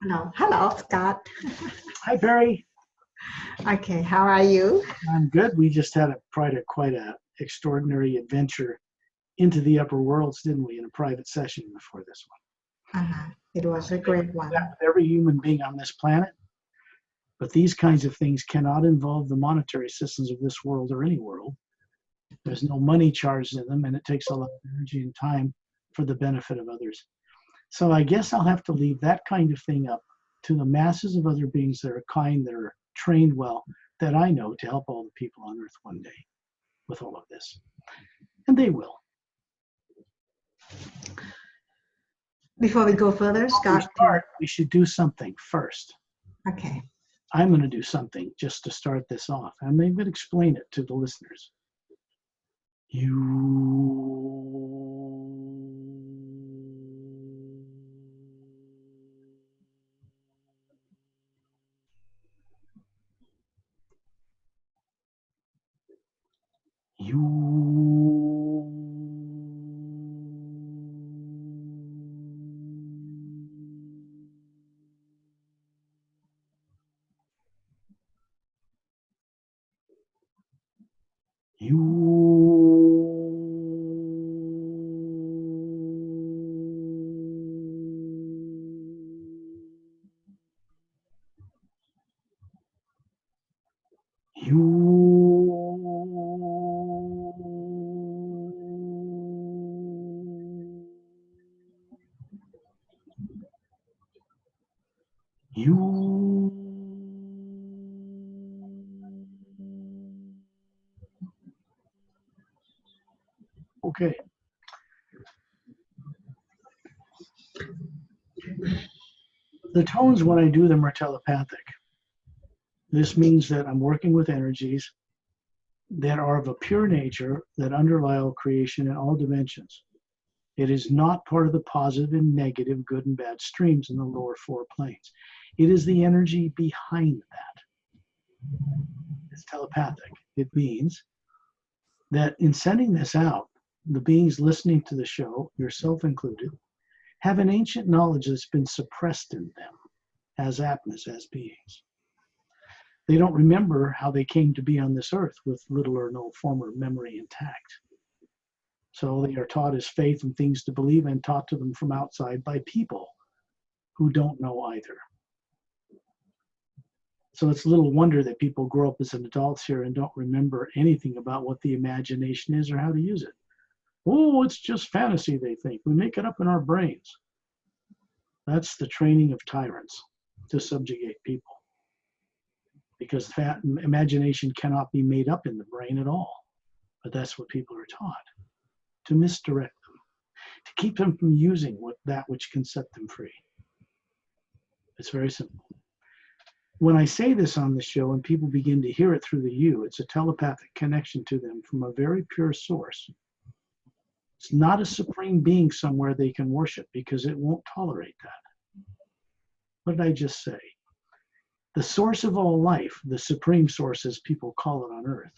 No. Hello, Scott. Hi, Barry. Okay, how are you? I'm good. We just had quite a extraordinary adventure into the upper worlds, didn't we, in a private session before this one? It was a That great one. with every human being on this planet, but these kinds of things cannot involve the monetary systems of this world or any world. There's no money charged in them, and it takes a lot of energy and time for the benefit of others. So I guess I'll have to leave that kind of thing up to the masses of other beings that are kind, that are trained well, that I know to help all the people on Earth one day with all of this. And they will. Before we go further, Scott. We should do something first. Okay. I'm going to do something just to start this off. I'm going to explain it to the listeners. Okay. The tones, when I do them, are telepathic. This means that I'm working with energies that are of a pure nature that underlie all creation in all dimensions. It is not part of the positive and negative, good and bad streams in the lower four planes. It is the energy behind that. It's telepathic. It means that in sending this out, the beings listening to the show, yourself included, have an ancient knowledge that's been suppressed in them as Atmas, as beings. They don't remember how they came to be on this earth with little or no former memory intact. So they are taught as faith and things to believe and taught to them from outside by people who don't know either. So it's little wonder that people grow up as adults here and don't remember anything about what the imagination is or how to use it. Oh, it's just fantasy, they think. We make it up in our brains. That's the training of tyrants to subjugate people. Because imagination cannot be made up in the brain at all. But that's what people are taught, to misdirect them, to keep them from using that which can set them free. It's very simple. When I say this on the show and people begin to hear it through the you, it's a telepathic connection to them from a very pure source. It's not a supreme being somewhere they can worship because it won't tolerate that. What did I just say? The source of all life, the supreme source as people call it on earth,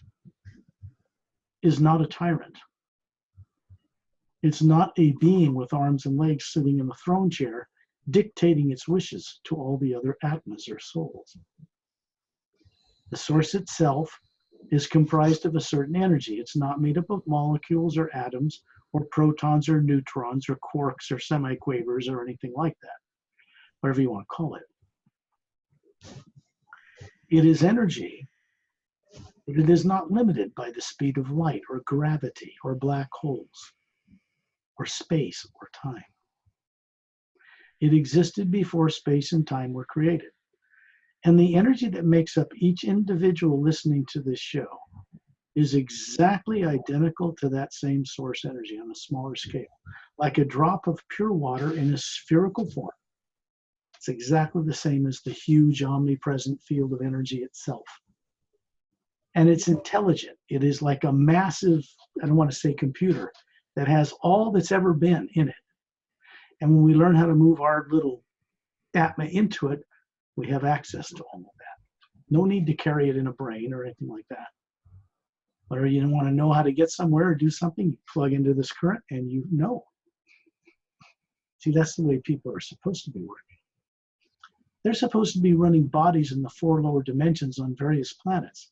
is not a tyrant. It's not a being with arms and legs sitting in a throne chair dictating its wishes to all the other Atmas or souls. The source itself is comprised of a certain energy. It's not made up of molecules or atoms or protons or neutrons or quarks or semiquavers or anything like that, whatever you want to call it. It is energy, but it is not limited by the speed of light or gravity or black holes or space or time. It existed before space and time were created. And the energy that makes up each individual listening to this show is exactly identical to that same source energy on a smaller scale, like a drop of pure water in a spherical form. It's exactly the same as the huge omnipresent field of energy itself. And it's intelligent. It is like a massive, I don't want to say computer, that has all that's ever been in it. And when we learn how to move our little Atma into it, we have access to all of that. No need to carry it in a brain or anything like that. Whatever you don't want to know how to get somewhere or do something, you plug into this current and you know. See, that's the way people are supposed to be working. They're supposed to be running bodies in the 4 lower dimensions on various planets,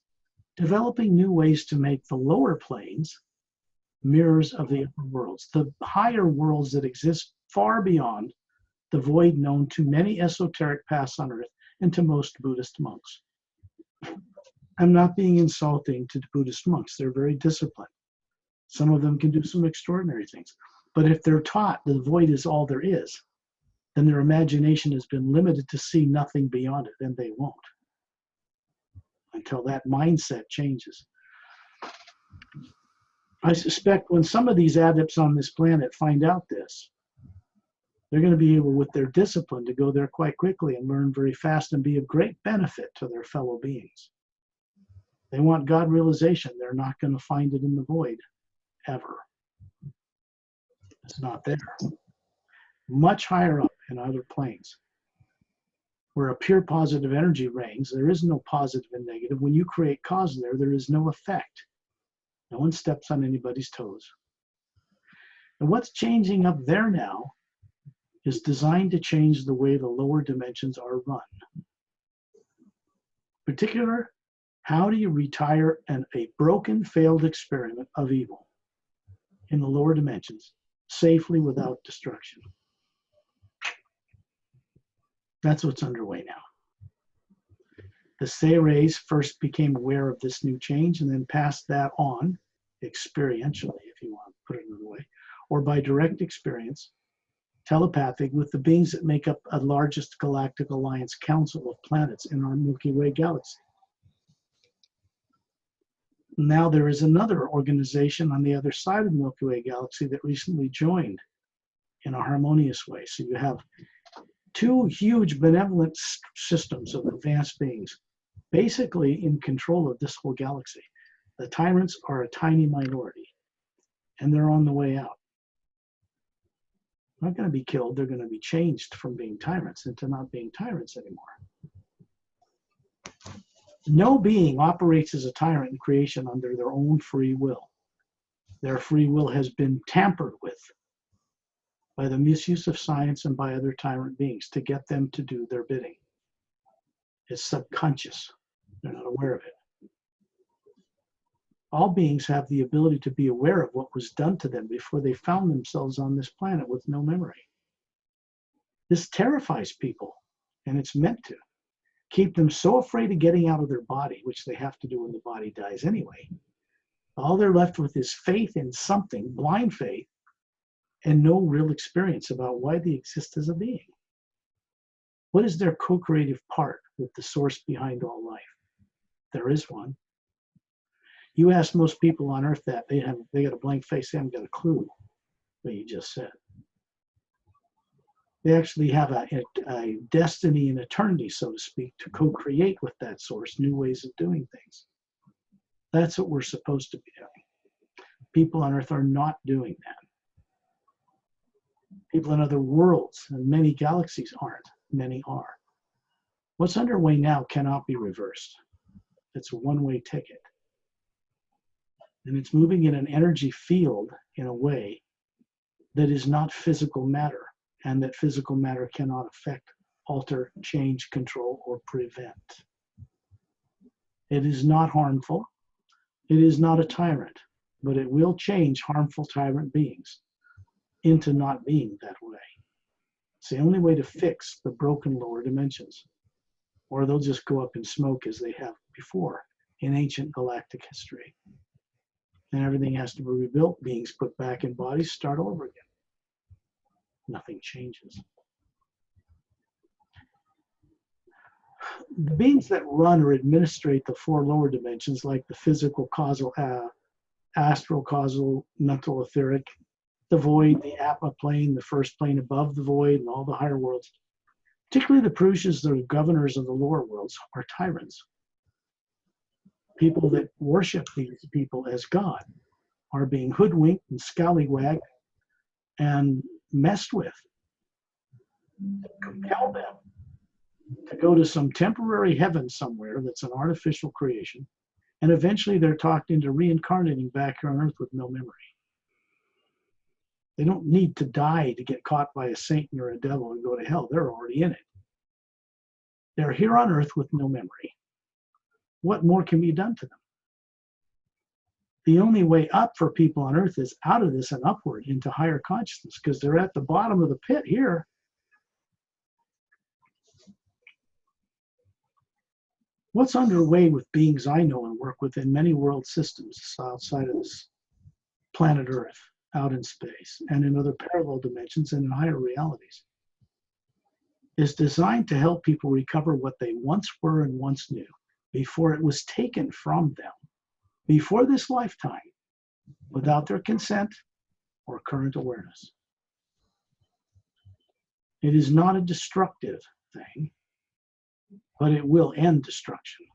developing new ways to make the lower planes mirrors of the upper worlds, the higher worlds that exist far beyond the void known to many esoteric paths on Earth and to most Buddhist monks. I'm not being insulting to Buddhist monks. They're very disciplined. Some of them can do some extraordinary things. But if they're taught the void is all there is, then their imagination has been limited to see nothing beyond it, and they won't until that mindset changes. I suspect when some of these adepts on this planet find out this, they're going to be able, with their discipline, to go there quite quickly and learn very fast and be of great benefit to their fellow beings. They want God realization. They're not going to find it in the void, ever. It's not there. Much higher up in other planes, where a pure positive energy reigns, there is no positive and negative. When you create cause there is no effect. No one steps on anybody's toes. And what's changing up there now is designed to change the way the lower dimensions are run. In particular, how do you retire a broken, failed experiment of evil in the lower dimensions safely without destruction? That's what's underway now. The Seres first became aware of this new change and then passed that on experientially, if you want to put it another way, or by direct experience, telepathic, with the beings that make up a largest galactic alliance council of planets in our Milky Way galaxy. Now there is another organization on the other side of the Milky Way galaxy that recently joined in a harmonious way. So you have 2 huge benevolent systems of advanced beings, basically in control of this whole galaxy. The tyrants are a tiny minority, and they're on the way out. They're not going to be killed. They're going to be changed from being tyrants into not being tyrants anymore. No being operates as a tyrant in creation under their own free will. Their free will has been tampered with by the misuse of science and by other tyrant beings to get them to do their bidding. It's subconscious. They're not aware of it. All beings have the ability to be aware of what was done to them before they found themselves on this planet with no memory. This terrifies people, and it's meant to keep them so afraid of getting out of their body, which they have to do when the body dies anyway. All they're left with is faith in something, blind faith, and no real experience about why they exist as a being. What is their co-creative part with the source behind all life? There is one. You ask most people on Earth that, they got a blank face, they haven't got a clue what you just said. They actually have a destiny and eternity, so to speak, to co-create with that source, new ways of doing things. That's what we're supposed to be doing. People on Earth are not doing that. People in other worlds and many galaxies aren't. Many are. What's underway now cannot be reversed. It's a one-way ticket. And it's moving in an energy field in a way that is not physical matter, and that physical matter cannot affect, alter, change, control, or prevent. It is not harmful. It is not a tyrant, but it will change harmful tyrant beings into not being that way. It's the only way to fix the broken lower dimensions, or they'll just go up in smoke as they have before in ancient galactic history. And everything has to be rebuilt, beings put back in bodies, start over again. Nothing changes. The beings that run or administrate the 4 lower dimensions, like the physical, causal, astral, causal, mental, etheric, the void, the Atma plane, the first plane above the void, and all the higher worlds, particularly the Purushas, the governors of the lower worlds, are tyrants. People that worship these people as God are being hoodwinked and scallywagged and messed with. Compel them to go to some temporary heaven somewhere that's an artificial creation, and eventually they're talked into reincarnating back here on Earth with no memory. They don't need to die to get caught by a Satan or a devil and go to hell. They're already in it. They're here on earth with no memory. What more can be done to them? The only way up for people on earth is out of this and upward into higher consciousness, because they're at the bottom of the pit here. What's underway with beings I know and work with in many world systems outside of this planet Earth, out in space, and in other parallel dimensions and in higher realities, is designed to help people recover what they once were and once knew before it was taken from them, before this lifetime, without their consent or current awareness. It is not a destructive thing, but it will end destruction.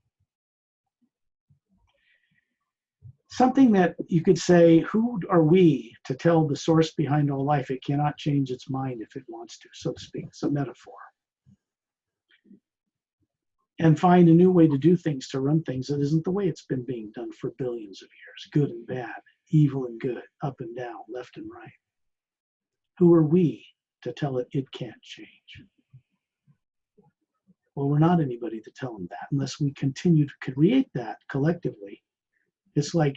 Something that you could say, who are we to tell the source behind all life it cannot change its mind if it wants to, so to speak. It's a metaphor. And find a new way to do things, to run things that isn't the way it's been being done for billions of years, good and bad, evil and good, up and down, left and right. Who are we to tell it it can't change? Well, we're not anybody to tell them that unless we continue to create that collectively. It's like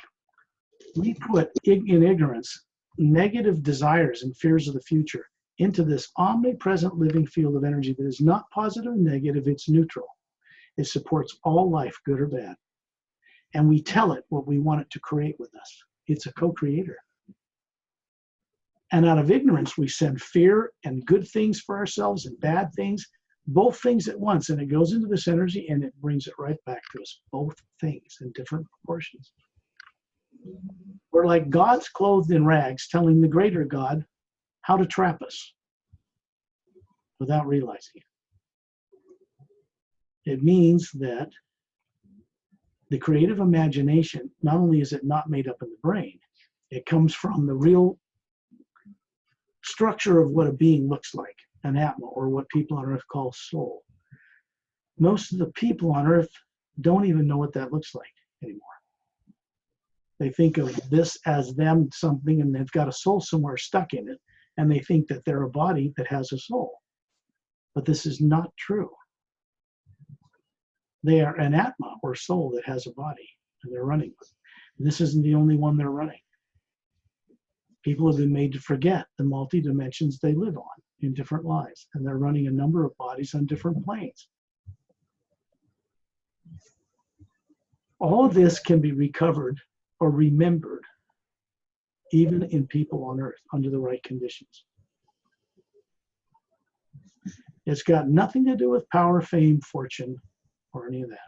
we put in ignorance negative desires and fears of the future into this omnipresent living field of energy that is not positive and negative, it's neutral. It supports all life, good or bad. And we tell it what we want it to create with us. It's a co-creator. And out of ignorance, we send fear and good things for ourselves and bad things, both things at once. And it goes into this energy and it brings it right back to us, both things in different proportions. We're like gods clothed in rags telling the greater God how to trap us without realizing it. It means that the creative imagination, not only is it not made up in the brain, it comes from the real structure of what a being looks like, an Atma, or what people on earth call soul. Most of the people on earth don't even know what that looks like anymore. They think of this as them something, and they've got a soul somewhere stuck in it, and they think that they're a body that has a soul. But this is not true. They are an Atma, or soul, that has a body, and they're running with it. This isn't the only one they're running. People have been made to forget the multi-dimensions they live on in different lives, and they're running a number of bodies on different planes. All of this can be recovered or remembered, even in people on earth, under the right conditions. It's got nothing to do with power, fame, fortune, or any of that.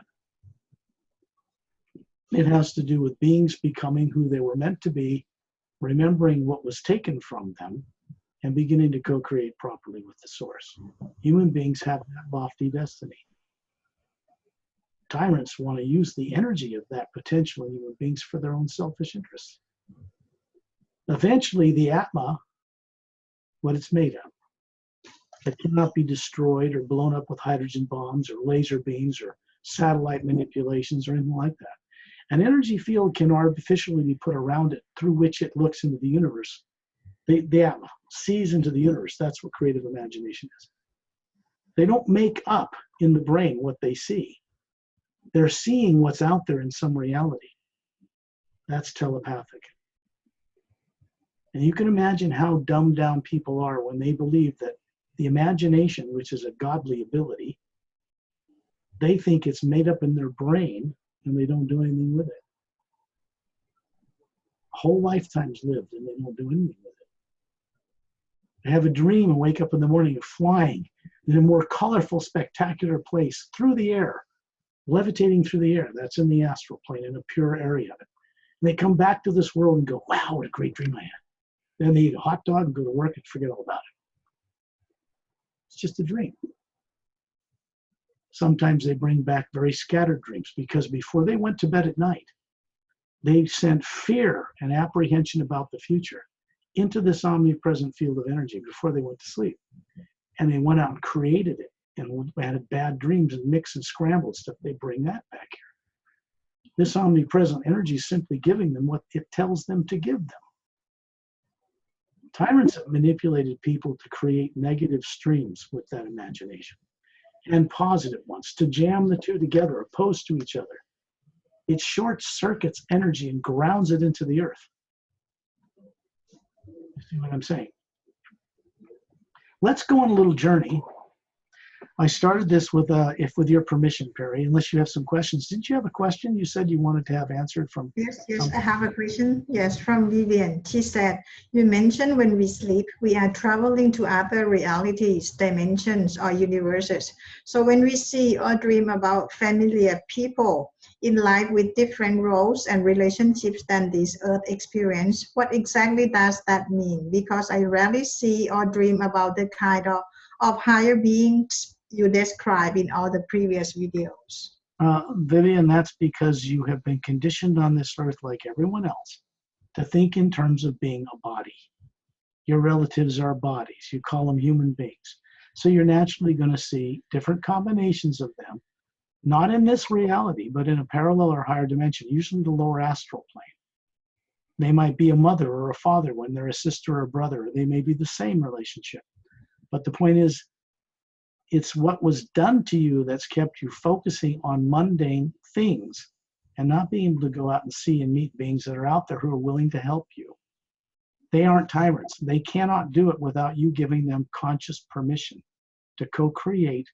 It has to do with beings becoming who they were meant to be, remembering what was taken from them, and beginning to co-create properly with the source. Human beings have that lofty destiny. Tyrants want to use the energy of that potential in human beings for their own selfish interests. Eventually, the Atma, what it's made of, it cannot be destroyed or blown up with hydrogen bombs or laser beams or satellite manipulations or anything like that. An energy field can artificially be put around it through which it looks into the universe. The Atma sees into the universe. That's what creative imagination is. They don't make up in the brain what they see. They're seeing what's out there in some reality. That's telepathic. And you can imagine how dumbed down people are when they believe that the imagination, which is a godly ability, they think it's made up in their brain and they don't do anything with it. Whole lifetimes lived and they don't do anything with it. They have a dream and wake up in the morning of flying in a more colorful, spectacular place through the air, levitating through the air. That's in the astral plane, in a pure area of it. And they come back to this world and go, wow, what a great dream I had. Then they eat a hot dog and go to work and forget all about it. It's just a dream. Sometimes they bring back very scattered dreams because before they went to bed at night, they sent fear and apprehension about the future into this omnipresent field of energy before they went to sleep. And they went out and created it and had bad dreams and mix and scrambled stuff. They bring that back here. This omnipresent energy is simply giving them what it tells them to give them. Tyrants have manipulated people to create negative streams with that imagination. and positive ones, to jam the two together, opposed to each other. It short circuits energy and grounds it into the earth. You see what I'm saying? Let's go on a little journey. I started this with, with your permission, Perry, unless you have some questions. Didn't you have a question you said you wanted to have answered from? Yes, I have a question. Yes, from Vivian. She said, you mentioned when we sleep, we are traveling to other realities, dimensions, or universes. So when we see or dream about familiar people in life with different roles and relationships than this earth experience, what exactly does that mean? Because I rarely see or dream about the kind of higher beings you described in all the previous videos. Vivian, that's because you have been conditioned on this earth like everyone else to think in terms of being a body. Your relatives are bodies. You call them human beings. So you're naturally going to see different combinations of them, not in this reality, but in a parallel or higher dimension, usually the lower astral plane. They might be a mother or a father when they're a sister or brother. They may be the same relationship. But the point is, it's what was done to you that's kept you focusing on mundane things and not being able to go out and see and meet beings that are out there who are willing to help you. They aren't tyrants. They cannot do it without you giving them conscious permission to co-create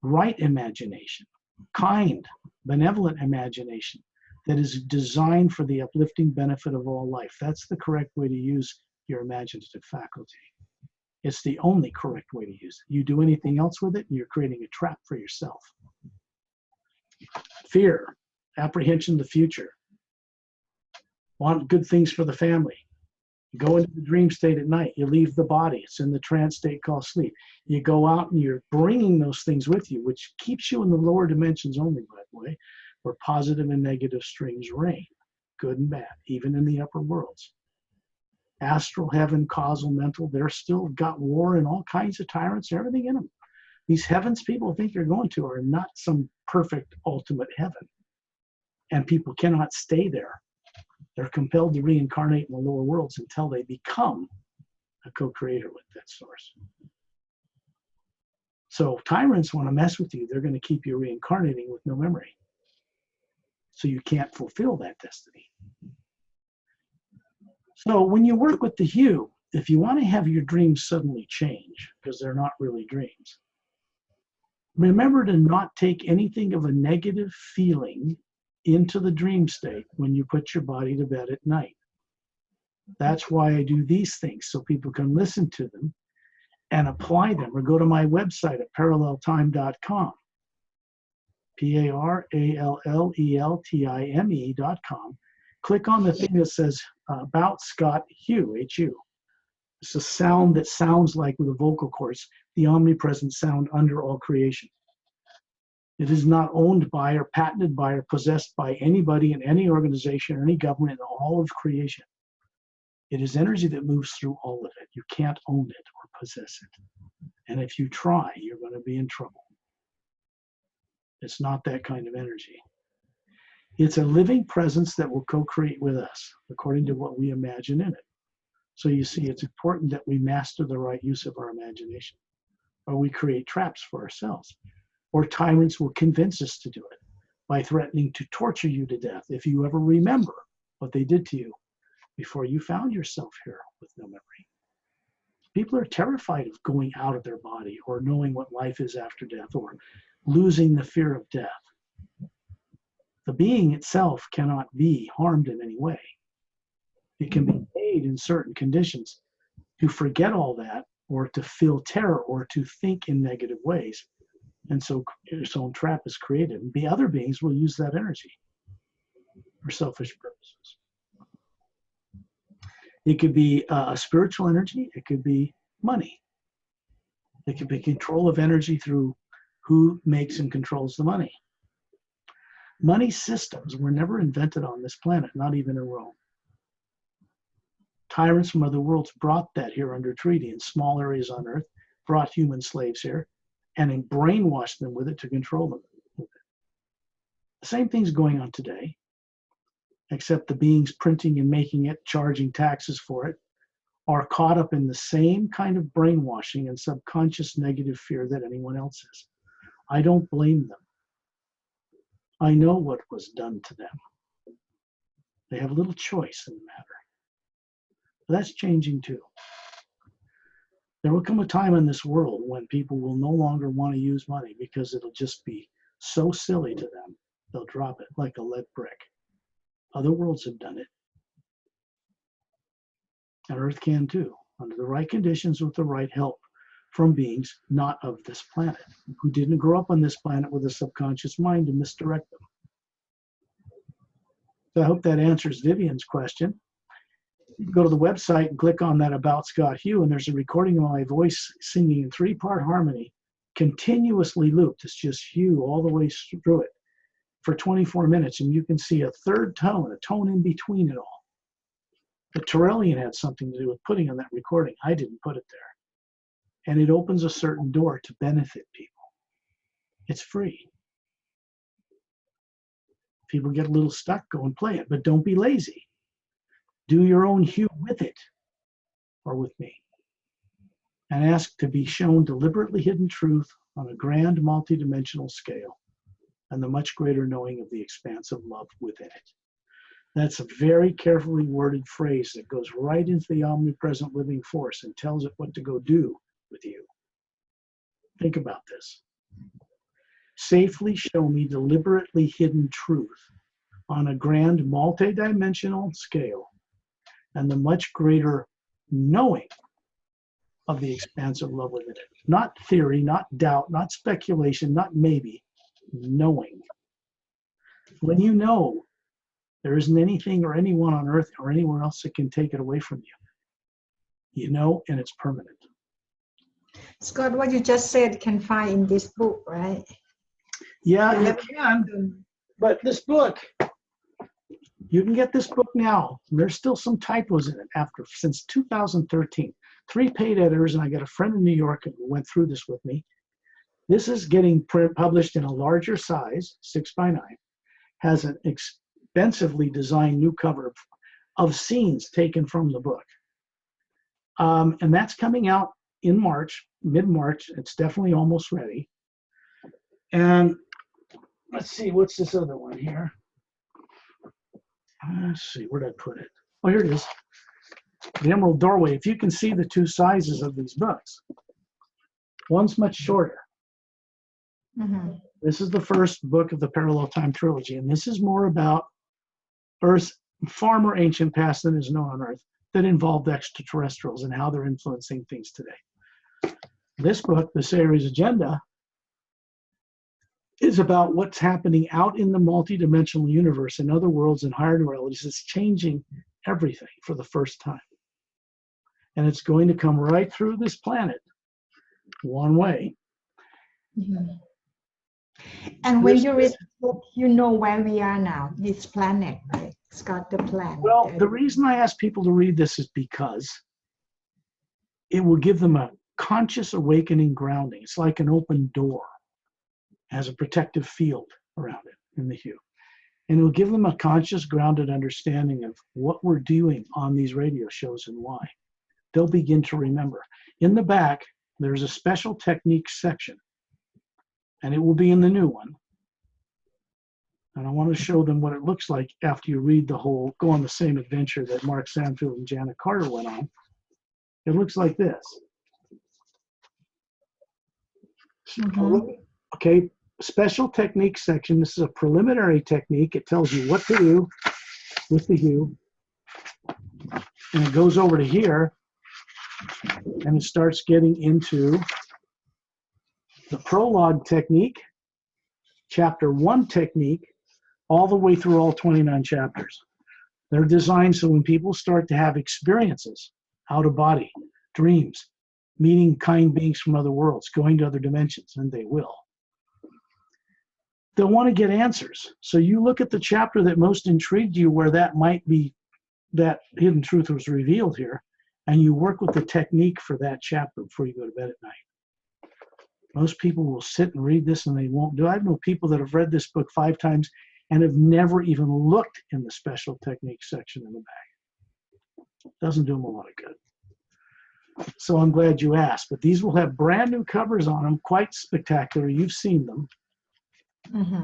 right imagination, kind, benevolent imagination that is designed for the uplifting benefit of all life. That's the correct way to use your imaginative faculty. It's the only correct way to use it. You do anything else with it, and you're creating a trap for yourself. Fear, apprehension of the future. Want good things for the family. You go into the dream state at night. You leave the body. It's in the trance state called sleep. You go out and you're bringing those things with you, which keeps you in the lower dimensions only, by the way, where positive and negative streams reign, good and bad, even in the upper worlds. Astral, heaven, causal, mental, they're still got war and all kinds of tyrants, everything in them. These heavens people think you're going to are not some perfect ultimate heaven. And people cannot stay there. They're compelled to reincarnate in the lower worlds until they become a co-creator with that source. So tyrants want to mess with you. They're going to keep you reincarnating with no memory. So you can't fulfill that destiny. So when you work with the hue, if you want to have your dreams suddenly change, because they're not really dreams, remember to not take anything of a negative feeling into the dream state when you put your body to bed at night. That's why I do these things, so people can listen to them and apply them, or go to my website at paralleltime.com, PARALLELTIME.com. Click on the thing that says About Scott Hugh, H-U. It's a sound that sounds like, with the vocal cords, the omnipresent sound under all creation. It is not owned by or patented by or possessed by anybody in any organization or any government in all of creation. It is energy that moves through all of it. You can't own it or possess it. And if you try, you're going to be in trouble. It's not that kind of energy. It's a living presence that will co-create with us according to what we imagine in it. So you see, it's important that we master the right use of our imagination, or we create traps for ourselves. Or tyrants will convince us to do it by threatening to torture you to death if you ever remember what they did to you before you found yourself here with no memory. People are terrified of going out of their body, or knowing what life is after death, or losing the fear of death. The being itself cannot be harmed in any way. It can be made in certain conditions to forget all that, or to feel terror, or to think in negative ways. And so its own trap is created. And the other beings will use that energy for selfish purposes. It could be a spiritual energy. It could be money. It could be control of energy through who makes and controls the money. Money systems were never invented on this planet, not even in Rome. Tyrants from other worlds brought that here under treaty in small areas on Earth, brought human slaves here, and then brainwashed them with it to control them with it. The same thing's going on today, except the beings printing and making it, charging taxes for it, are caught up in the same kind of brainwashing and subconscious negative fear that anyone else is. I don't blame them. I know what was done to them. They have little choice in the matter. But that's changing too. There will come a time in this world when people will no longer want to use money because it'll just be so silly to them. They'll drop it like a lead brick. Other worlds have done it. And Earth can too, under the right conditions with the right help from beings not of this planet, who didn't grow up on this planet with a subconscious mind to misdirect them. So I hope that answers Vivian's question. You can go to the website and click on that About Scott Hugh, and there's a recording of my voice singing in 3-part harmony, continuously looped. It's just Hugh all the way through it for 24 minutes, and you can see a third tone, a tone in between it all. The Turellian had something to do with putting on that recording. I didn't put it there. And it opens a certain door to benefit people. It's free. People get a little stuck, go and play it, but don't be lazy. Do your own Hugh with it, or with me. And ask to be shown deliberately hidden truth on a grand multidimensional scale and the much greater knowing of the expanse of love within it. That's a very carefully worded phrase that goes right into the omnipresent living force and tells it what to go do with you. Think about this. Safely show me deliberately hidden truth on a grand multidimensional scale and the much greater knowing of the expanse of love within it. Not theory, not doubt, not speculation, not maybe, knowing. When you know, there isn't anything or anyone on earth or anywhere else that can take it away from you. You know, and it's permanent. Scott, what you just said can find in this book, right? Yeah, you can. But this book, you can get this book now. There's still some typos in it since 2013. 3 paid editors, and I got a friend in New York who went through this with me. This is getting published in a larger size, 6x9, has an expensively designed new cover of scenes taken from the book. And that's coming out in March, mid-March. It's definitely almost ready. And let's see, what's this other one here? Let's see, where did I put it? Oh, here it is. The Emerald Doorway. If you can see the 2 sizes of these books, one's much shorter. Mm-hmm. This is the first book of the Parallel Time Trilogy, and this is more about Earth's far more ancient past than is known on Earth that involved extraterrestrials and how they're influencing things today. This book, the series Agenda, is about what's happening out in the multidimensional universe, in other worlds and higher realities. It's changing everything for the first time. And it's going to come right through this planet, one way. Mm-hmm. And when you read the book, you know where we are now, this planet, right? It's got the plan. Well, the reason I ask people to read this is because it will give them a conscious awakening grounding. It's like an open door, has a protective field around it in the hue. And it will give them a conscious, grounded understanding of what we're doing on these radio shows and why. They'll begin to remember. In the back, there's a special techniques section, and it will be in the new one. And I want to show them what it looks like after you read the whole, go on the same adventure that Mark Sanfield and Janet Carter went on. It looks like this. Mm-hmm. Okay, special techniques section. This is a preliminary technique. It tells you what to do with the hue. And it goes over to here, and it starts getting into the prologue technique, chapter 1 technique, all the way through all 29 chapters. They're designed so when people start to have experiences, out of body, dreams, meeting kind beings from other worlds, going to other dimensions, and they will, they'll want to get answers. So you look at the chapter that most intrigued you, where that might be, that hidden truth was revealed here, and you work with the technique for that chapter before you go to bed at night. Most people will sit and read this and they won't do it. I know people that have read this book 5 times and have never even looked in the special techniques section in the back. Doesn't do them a lot of good. So I'm glad you asked. But these will have brand new covers on them, quite spectacular. You've seen them. Mm-hmm.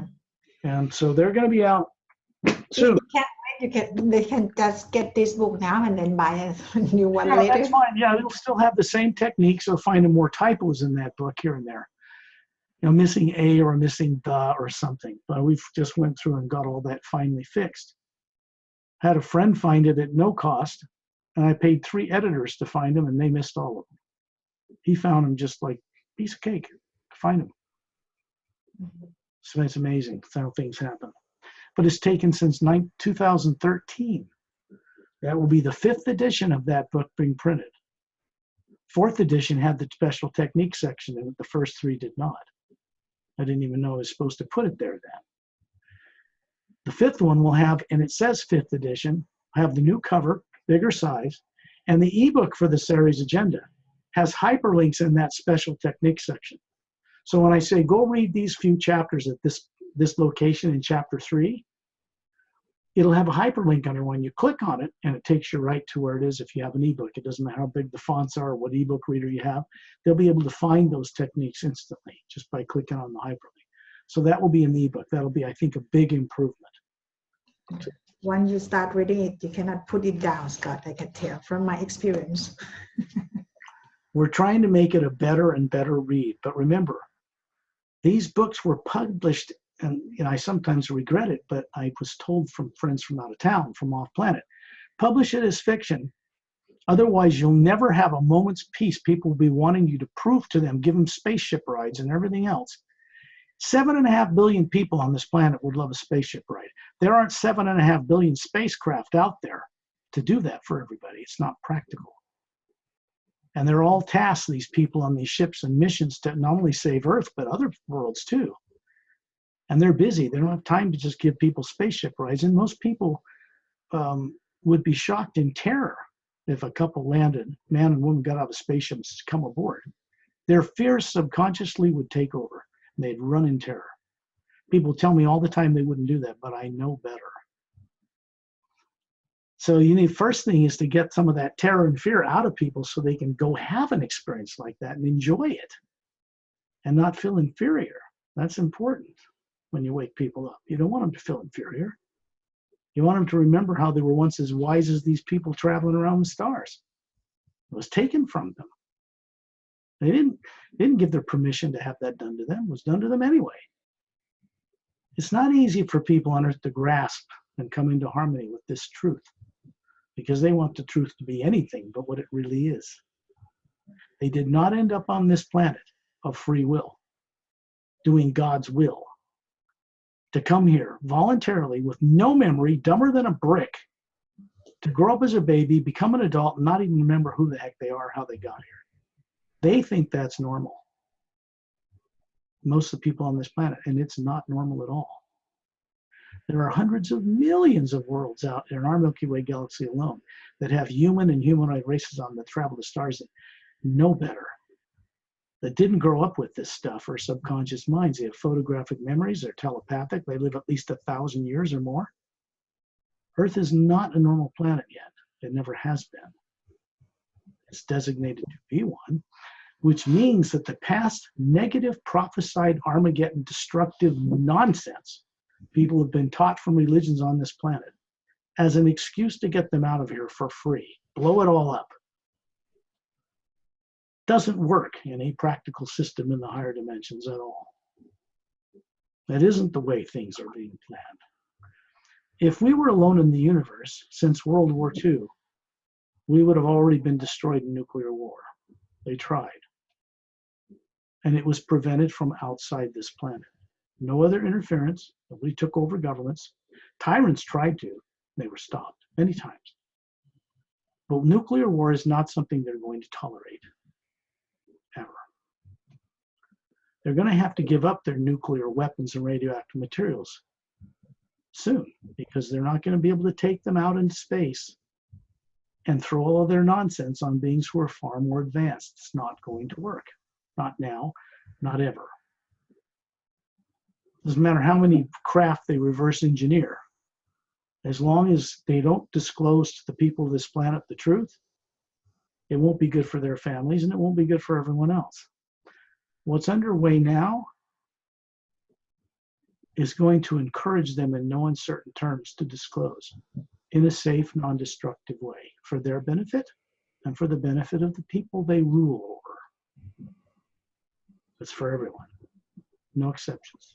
And so they're going to be out If soon. they can just get this book now and then buy a new one Yeah, later. that's fine. Yeah, it'll still have the same techniques or finding more typos in that book here and there. You know, missing a or missing the or something. But we've just went through and got all that finally fixed. Had a friend find it at no cost, and I paid 3 editors to find them, and they missed all of them. He found them just like a piece of cake to find them. So it's amazing how things happen. But it's taken since 2013. That will be the 5th edition of that book being printed. 4th edition had the special technique section in it. The first 3 did not. I didn't even know I was supposed to put it there then. The 5th one will have, and it says 5th edition, have the new cover, bigger size, and the ebook for the series agenda has hyperlinks in that special technique section. So when I say go read these few chapters at this location in chapter 3, it'll have a hyperlink under one. You click on it and it takes you right to where it is if you have an ebook. It doesn't matter how big the fonts are or what ebook reader you have. They'll be able to find those techniques instantly just by clicking on the hyperlink. So that will be in the ebook. That'll be, I think, a big improvement. Once you start reading it, you cannot put it down, Scott. I can tell from my experience. We're trying to make it a better and better read. But remember, these books were published, and I sometimes regret it, but I was told from friends from out of town, from off planet, publish it as fiction. Otherwise, you'll never have a moment's peace. People will be wanting you to prove to them, give them spaceship rides and everything else. 7.5 billion people on this planet would love a spaceship ride. There aren't 7.5 billion spacecraft out there to do that for everybody. It's not practical. And they're all tasked, these people on these ships and missions, to not only save Earth, but other worlds too. And they're busy. They don't have time to just give people spaceship rides. And most people would be shocked in terror if a couple landed, man and woman got out of a spaceship and come aboard. Their fears subconsciously would take over. And they'd run in terror. People tell me all the time they wouldn't do that, but I know better. So first thing is to get some of that terror and fear out of people so they can go have an experience like that and enjoy it and not feel inferior. That's important when you wake people up. You don't want them to feel inferior. You want them to remember how they were once as wise as these people traveling around the stars. It was taken from them. They didn't give their permission to have that done to them. It was done to them anyway. It's not easy for people on Earth to grasp and come into harmony with this truth because they want the truth to be anything but what it really is. They did not end up on this planet of free will, doing God's will, to come here voluntarily with no memory, dumber than a brick, to grow up as a baby, become an adult, and not even remember who the heck they are, how they got here. They think that's normal. Most of the people on this planet, and it's not normal at all. There are hundreds of millions of worlds out in our Milky Way galaxy alone that have human and humanoid races on that travel to stars that know better, that didn't grow up with this stuff or subconscious minds. They have photographic memories, they're telepathic, they live at least 1,000 years or more. Earth is not a normal planet yet. It never has been. It's designated to be one, which means that the past negative prophesied Armageddon destructive nonsense people have been taught from religions on this planet as an excuse to get them out of here for free, blow it all up, doesn't work in a practical system in the higher dimensions at all. That isn't the way things are being planned. If we were alone in the universe since World War II, we would have already been destroyed in nuclear war. They tried. And it was prevented from outside this planet. No other interference. Nobody took over governments. Tyrants tried to. They were stopped many times. But nuclear war is not something they're going to tolerate, ever. They're going to have to give up their nuclear weapons and radioactive materials soon, because they're not going to be able to take them out into space and throw all of their nonsense on beings who are far more advanced. It's not going to work. Not now, not ever. Doesn't matter how many craft they reverse engineer. As long as they don't disclose to the people of this planet the truth, It won't be good for their families, and it won't be good for everyone else. What's underway now is going to encourage them in no uncertain terms to disclose in a safe, non-destructive way for their benefit and for the benefit of the people they rule over. It's for everyone, no exceptions.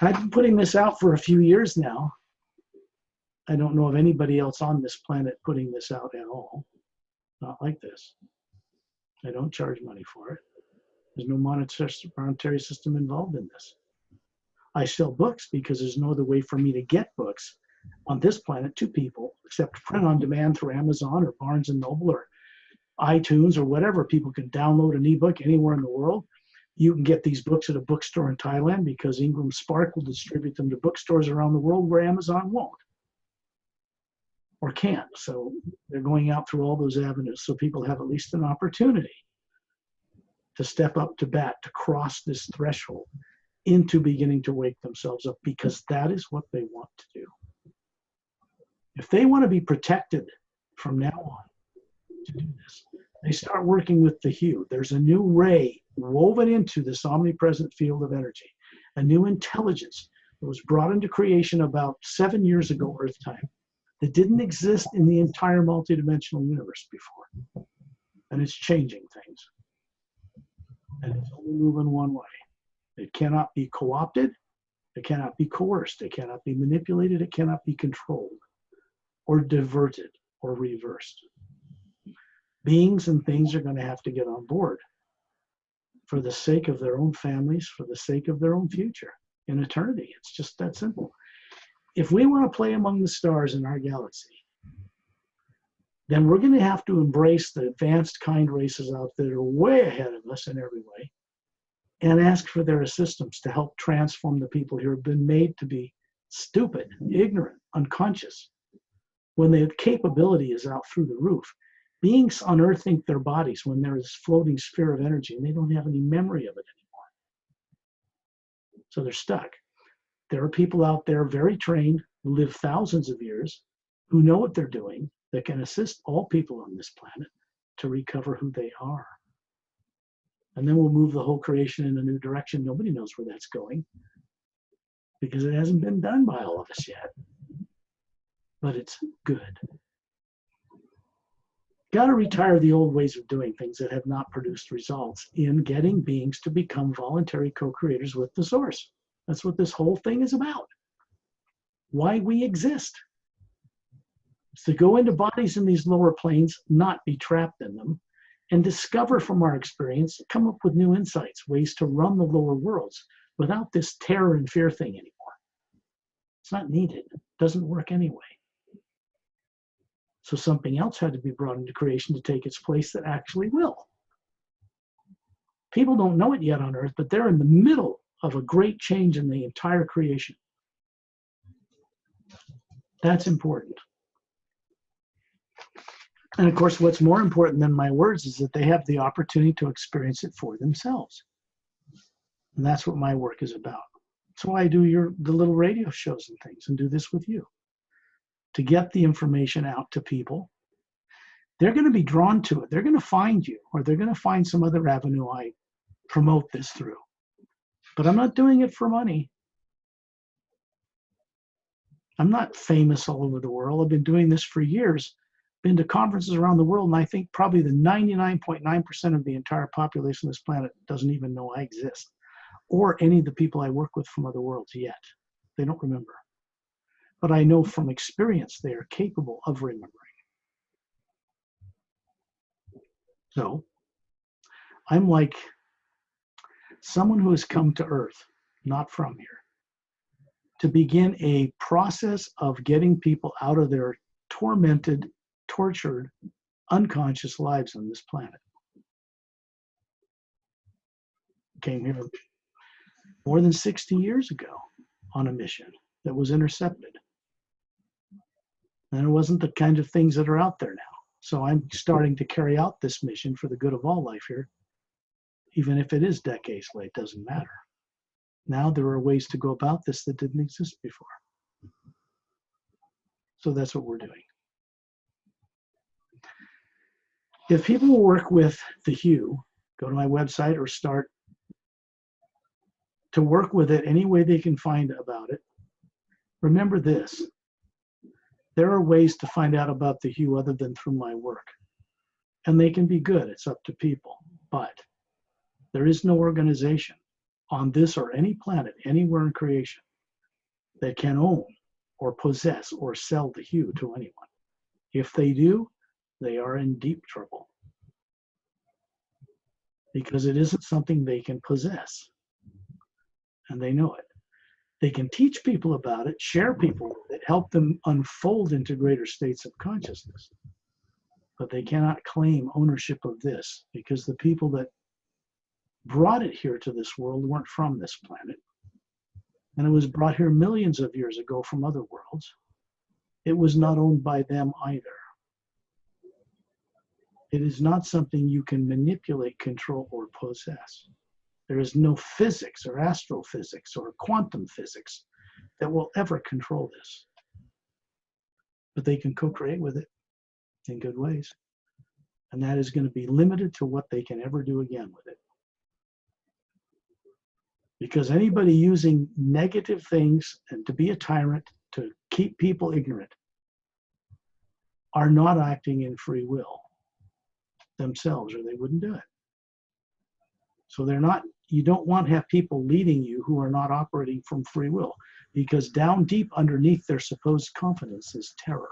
I've been putting this out for a few years now. I don't know of anybody else on this planet putting this out at all. Not like this. I don't charge money for it. There's no monetary system involved in this. I sell books because there's no other way for me to get books on this planet to people except print on demand through Amazon or Barnes & Noble or iTunes or whatever. People can download an ebook anywhere in the world. You can get these books at a bookstore in Thailand because Ingram Spark will distribute them to bookstores around the world where Amazon won't or can't. So they're going out through all those avenues so people have at least an opportunity to step up to bat, to cross this threshold into beginning to wake themselves up, because that is what they want to do. If they want to be protected from now on to do this, they start working with the hue. There's a new ray woven into this omnipresent field of energy, a new intelligence that was brought into creation about 7 years ago, Earth time, that didn't exist in the entire multidimensional universe before. And it's changing things. And it's only moving one way. It cannot be co-opted. It cannot be coerced. It cannot be manipulated. It cannot be controlled or diverted or reversed. Beings and things are going to have to get on board for the sake of their own families, for the sake of their own future in eternity. It's just that simple. If we want to play among the stars in our galaxy, then we're going to have to embrace the advanced kind races out there that are way ahead of us in every way and ask for their assistance to help transform the people who have been made to be stupid, ignorant, unconscious, when the capability is out through the roof. Beings on Earth think their bodies when there is this floating sphere of energy, and they don't have any memory of it anymore. So they're stuck. There are people out there very trained, who live thousands of years, who know what they're doing, that can assist all people on this planet to recover who they are. And then we'll move the whole creation in a new direction. Nobody knows where that's going because it hasn't been done by all of us yet. But it's good. Got to retire the old ways of doing things that have not produced results in getting beings to become voluntary co-creators with the source. That's what this whole thing is about. Why we exist. It's to go into bodies in these lower planes, not be trapped in them, and discover from our experience, come up with new insights, ways to run the lower worlds without this terror and fear thing anymore. It's not needed. It doesn't work anyway. So something else had to be brought into creation to take its place that actually will. People don't know it yet on Earth, but they're in the middle of a great change in the entire creation. That's important. And of course, what's more important than my words is that they have the opportunity to experience it for themselves. And that's what my work is about. That's why I do the little radio shows and things and do this with you. To get the information out to people. They're going to be drawn to it. They're going to find you, or they're going to find some other avenue I promote this through. But I'm not doing it for money. I'm not famous all over the world. I've been doing this for years. Been to conferences around the world, and I think probably the 99.9% of the entire population of this planet doesn't even know I exist, or any of the people I work with from other worlds yet. They don't remember. But I know from experience they are capable of remembering. So I'm like someone who has come to Earth, not from here, to begin a process of getting people out of their tormented, tortured, unconscious lives on this planet. Came here more than 60 years ago on a mission that was intercepted. And it wasn't the kind of things that are out there now. So I'm starting to carry out this mission for the good of all life here. Even if it is decades late, doesn't matter. Now there are ways to go about this that didn't exist before. So that's what we're doing. If people work with the hue, go to my website or start to work with it any way they can find about it, remember this. There are ways to find out about the hue other than through my work. And they can be good. It's up to people. But there is no organization on this or any planet, anywhere in creation, that can own or possess or sell the hue to anyone. If they do, they are in deep trouble because it isn't something they can possess. And they know it. They can teach people about it, share people with it, help them unfold into greater states of consciousness. But they cannot claim ownership of this because the people that brought it here to this world weren't from this planet. And it was brought here millions of years ago from other worlds. It was not owned by them either. It is not something you can manipulate, control, or possess. There is no physics or astrophysics or quantum physics that will ever control this. But they can co-create with it in good ways. And that is going to be limited to what they can ever do again with it. Because anybody using negative things and to be a tyrant, to keep people ignorant, are not acting in free will themselves, or they wouldn't do it. So they're not, you don't want to have people leading you who are not operating from free will, because down deep underneath their supposed confidence is terror.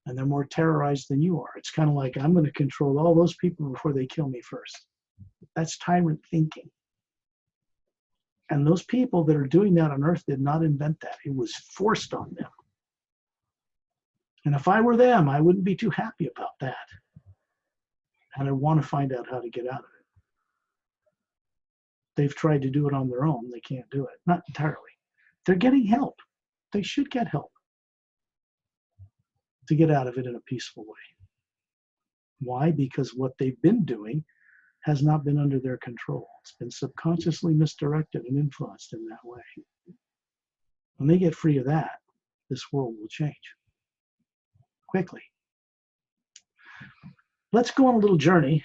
And they're more terrorized than you are. It's kind of like, I'm going to control all those people before they kill me first. That's tyrant thinking. And those people that are doing that on Earth did not invent that. It was forced on them. And if I were them, I wouldn't be too happy about that. And I want to find out how to get out of it. They've tried to do it on their own. They can't do it. Not entirely. They're getting help. They should get help to get out of it in a peaceful way. Why? Because what they've been doing has not been under their control. It's been subconsciously misdirected and influenced in that way. When they get free of that, this world will change quickly. Let's go on a little journey.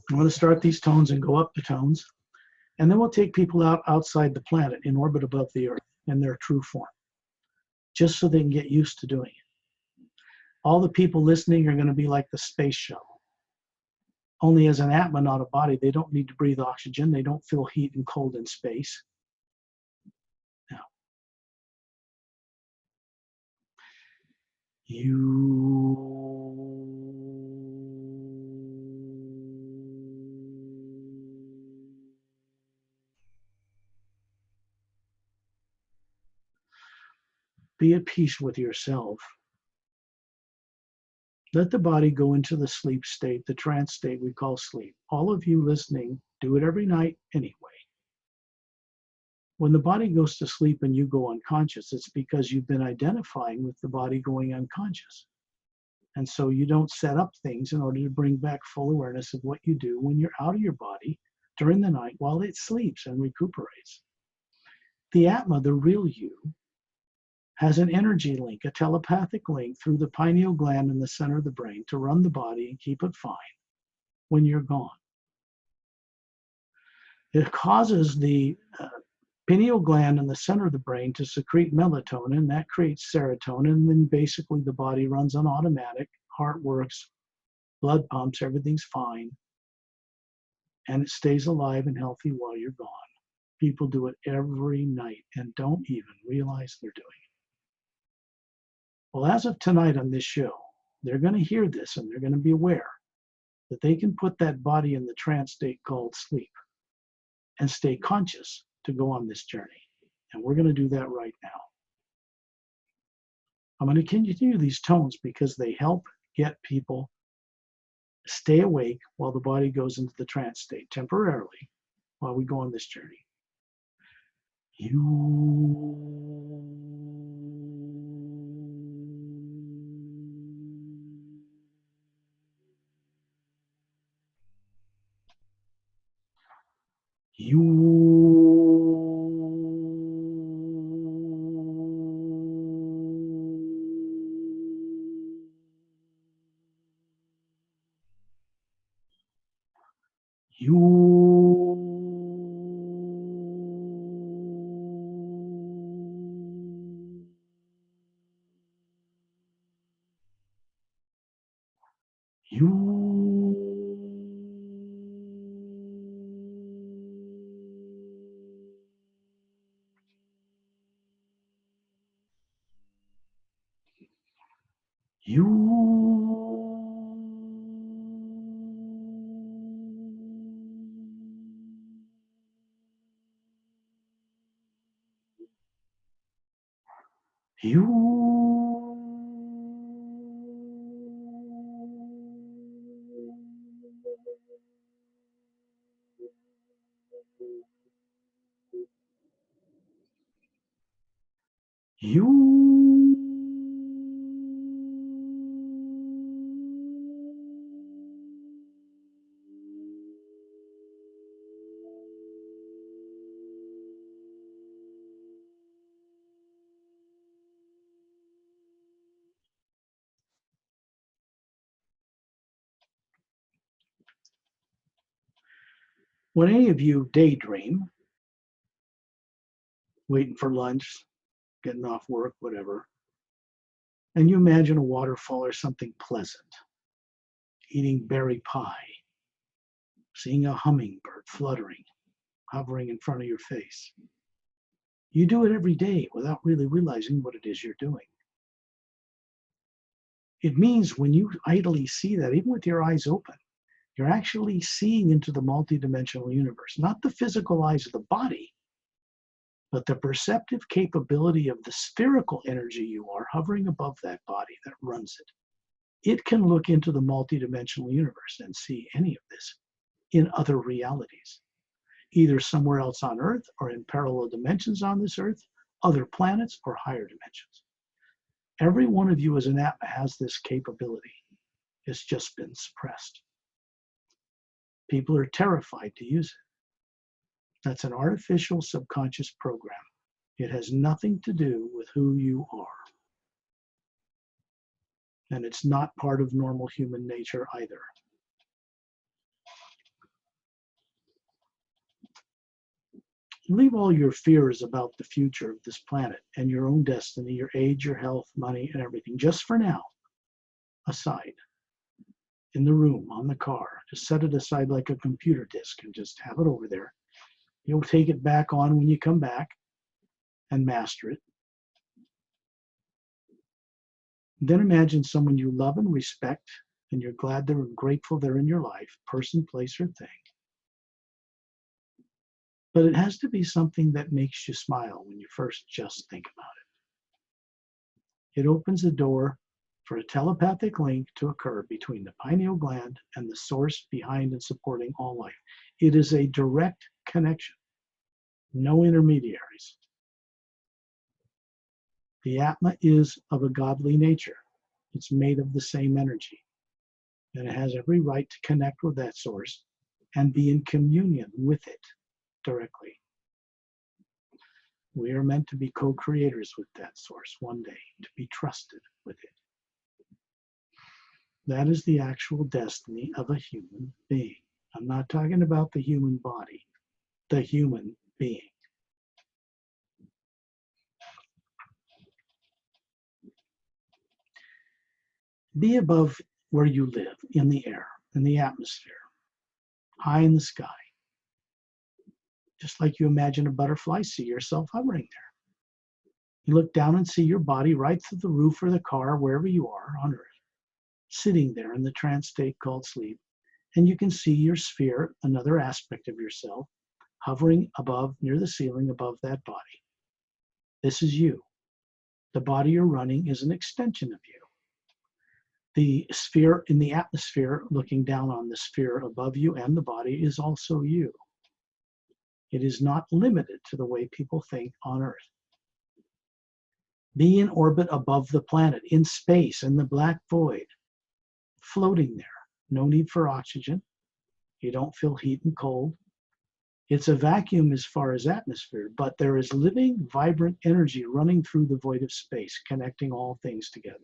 I'm going to start these tones and go up the tones, and then we'll take people outside the planet in orbit above the Earth in their true form, just so they can get used to doing it. All the people listening are going to be like the space shuttle. Only as an Atma, not a body, they don't need to breathe oxygen. They don't feel heat and cold in space. Now, be at peace with yourself. Let the body go into the sleep state, the trance state we call sleep. All of you listening, do it every night anyway. When the body goes to sleep and you go unconscious, it's because you've been identifying with the body going unconscious. And so you don't set up things in order to bring back full awareness of what you do when you're out of your body during the night while it sleeps and recuperates. The Atma, the real you, has an energy link, a telepathic link through the pineal gland in the center of the brain to run the body and keep it fine when you're gone. It causes the pineal gland in the center of the brain to secrete melatonin. That creates serotonin, and then basically the body runs on automatic, heart works, blood pumps, everything's fine, and it stays alive and healthy while you're gone. People do it every night and don't even realize they're doing it. Well, as of tonight on this show, they're going to hear this and they're going to be aware that they can put that body in the trance state called sleep and stay conscious to go on this journey. And we're going to do that right now. I'm going to continue these tones because they help get people stay awake while the body goes into the trance state temporarily while we go on this journey. You. You. When any of you daydream, waiting for lunch, getting off work, whatever, and you imagine a waterfall or something pleasant, eating berry pie, seeing a hummingbird fluttering, hovering in front of your face. You do it every day without really realizing what it is you're doing. It means when you idly see that, even with your eyes open, you're actually seeing into the multidimensional universe, not the physical eyes of the body, but the perceptive capability of the spherical energy you are hovering above that body that runs it. It can look into the multidimensional universe and see any of this in other realities, either somewhere else on Earth or in parallel dimensions on this Earth, other planets, or higher dimensions. Every one of you as an Atma has this capability. It's just been suppressed. People are terrified to use it. That's an artificial subconscious program. It has nothing to do with who you are. And it's not part of normal human nature either. Leave all your fears about the future of this planet and your own destiny, your age, your health, money, and everything, just for now, aside. In the room, on the car, just set it aside like a computer disk and just have it over there. You'll take it back on when you come back and master it. Then imagine someone you love and respect, and you're glad they're grateful they're in your life, person, place, or thing. But it has to be something that makes you smile when you first just think about it. It opens the door for a telepathic link to occur between the pineal gland and the source behind and supporting all life. It is a direct connection, no intermediaries. The Atma is of a godly nature. It's made of the same energy, and it has every right to connect with that source and be in communion with it directly. We are meant to be co-creators with that source one day, to be trusted with it. That is the actual destiny of a human being. I'm not talking about the human body, the human being. Be above where you live, in the air, in the atmosphere, high in the sky. Just like you imagine a butterfly, see yourself hovering there. You look down and see your body right through the roof or the car, wherever you are on Earth, sitting there in the trance state called sleep. And you can see your sphere, another aspect of yourself, hovering above, near the ceiling above that body. This is you. The body you're running is an extension of you. The sphere in the atmosphere looking down on the sphere above you and the body is also you. It is not limited to the way people think on Earth. Be in orbit above the planet, in space, in the black void, floating there. No need for oxygen. You don't feel heat and cold. It's a vacuum as far as atmosphere, but there is living, vibrant energy running through the void of space, connecting all things together.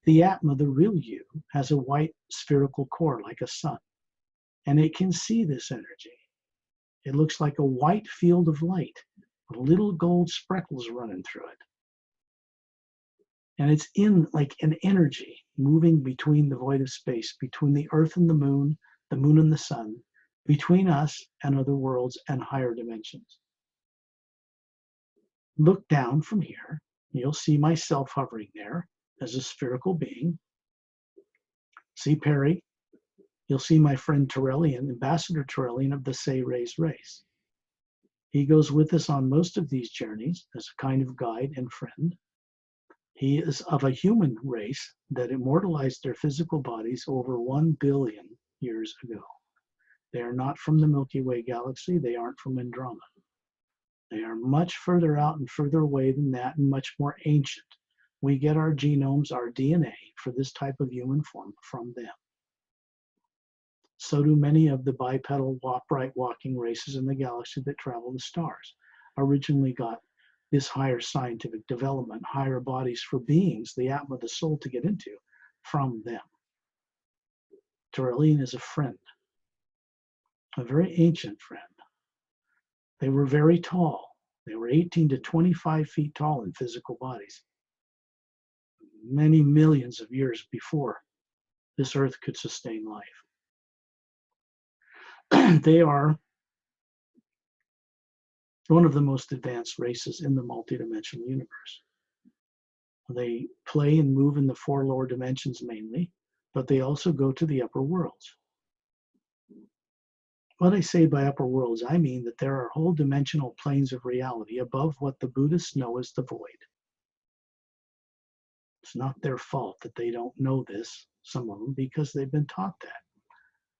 The Atma, the real you, has a white spherical core like a sun, and it can see this energy. It looks like a white field of light with little gold speckles running through it. And it's in like an energy moving between the void of space, between the earth and the moon and the sun, between us and other worlds and higher dimensions. Look down from here. You'll see myself hovering there. as a spherical being. See Perry, you'll see my friend Torellian, Ambassador Torellian of the Say-Rays race. He goes with us on most of these journeys as a kind of guide and friend. He is of a human race that immortalized their physical bodies over 1 billion years ago. They are not from the Milky Way galaxy. They aren't from Andromeda. They are much further out and further away than that and much more ancient. We get our genomes, our DNA for this type of human form from them. So do many of the bipedal upright walking races in the galaxy that travel the stars. Originally got this higher scientific development, higher bodies for beings, the Atma, the soul, to get into from them. Torellian is a friend, a very ancient friend. They were very tall. They were 18 to 25 feet tall in physical bodies, many millions of years before this Earth could sustain life. They are one of the most advanced races in the multidimensional universe. They play and move in the 4 lower dimensions mainly, but they also go to the upper worlds. What I say by upper worlds, I mean that there are whole dimensional planes of reality above what the Buddhists know as the void. It's not their fault that they don't know this, some of them, because they've been taught that.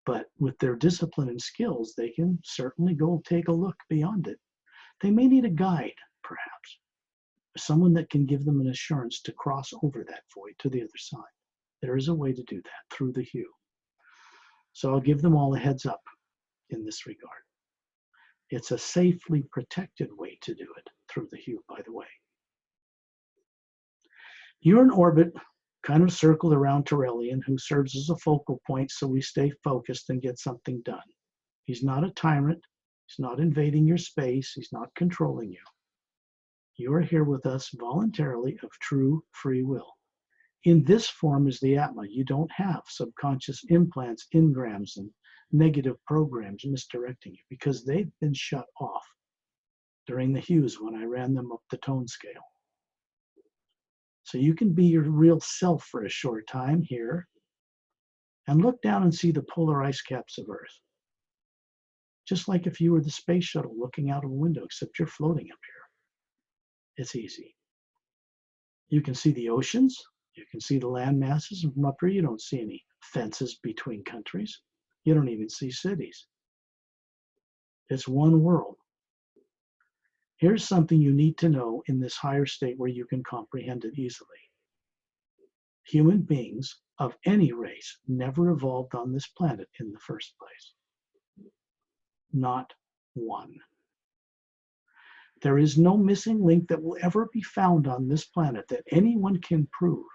But with their discipline and skills, they can certainly go take a look beyond it. They may need a guide, perhaps, someone that can give them an assurance to cross over that void to the other side. There is a way to do that through the hue. So I'll give them all a heads up in this regard. It's a safely protected way to do it through the hue, by the way. You're in orbit, kind of circled around Torellian, who serves as a focal point so we stay focused and get something done. He's not a tyrant. He's not invading your space. He's not controlling you. You are here with us voluntarily of true free will. In this form is the Atma. You don't have subconscious implants, engrams, and negative programs misdirecting you because they've been shut off during the hues when I ran them up the tone scale. So you can be your real self for a short time here and look down and see the polar ice caps of Earth. Just like if you were the space shuttle looking out of a window, except you're floating up here. It's easy. You can see the oceans. You can see the land masses. And from up here, you don't see any fences between countries. You don't even see cities. It's one world. Here's something you need to know in this higher state where you can comprehend it easily. Human beings of any race never evolved on this planet in the first place. Not one. There is no missing link that will ever be found on this planet that anyone can prove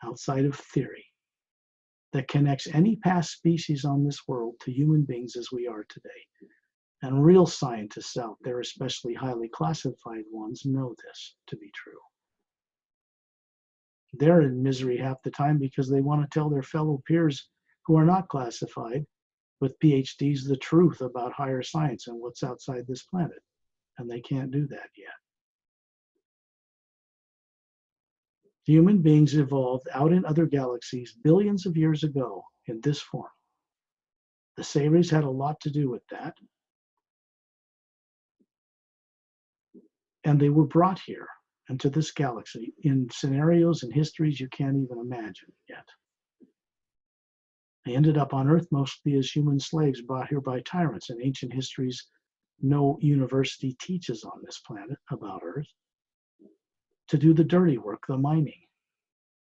outside of theory that connects any past species on this world to human beings as we are today. And real scientists out there, especially highly classified ones, know this to be true. They're in misery half the time because they want to tell their fellow peers who are not classified with PhDs the truth about higher science and what's outside this planet. And they can't do that yet. Human beings evolved out in other galaxies billions of years ago in this form. The Say-Rays had a lot to do with that. And they were brought here into this galaxy in scenarios and histories you can't even imagine yet. They ended up on Earth mostly as human slaves brought here by tyrants. In ancient histories, no university teaches on this planet about Earth. To do the dirty work, the mining,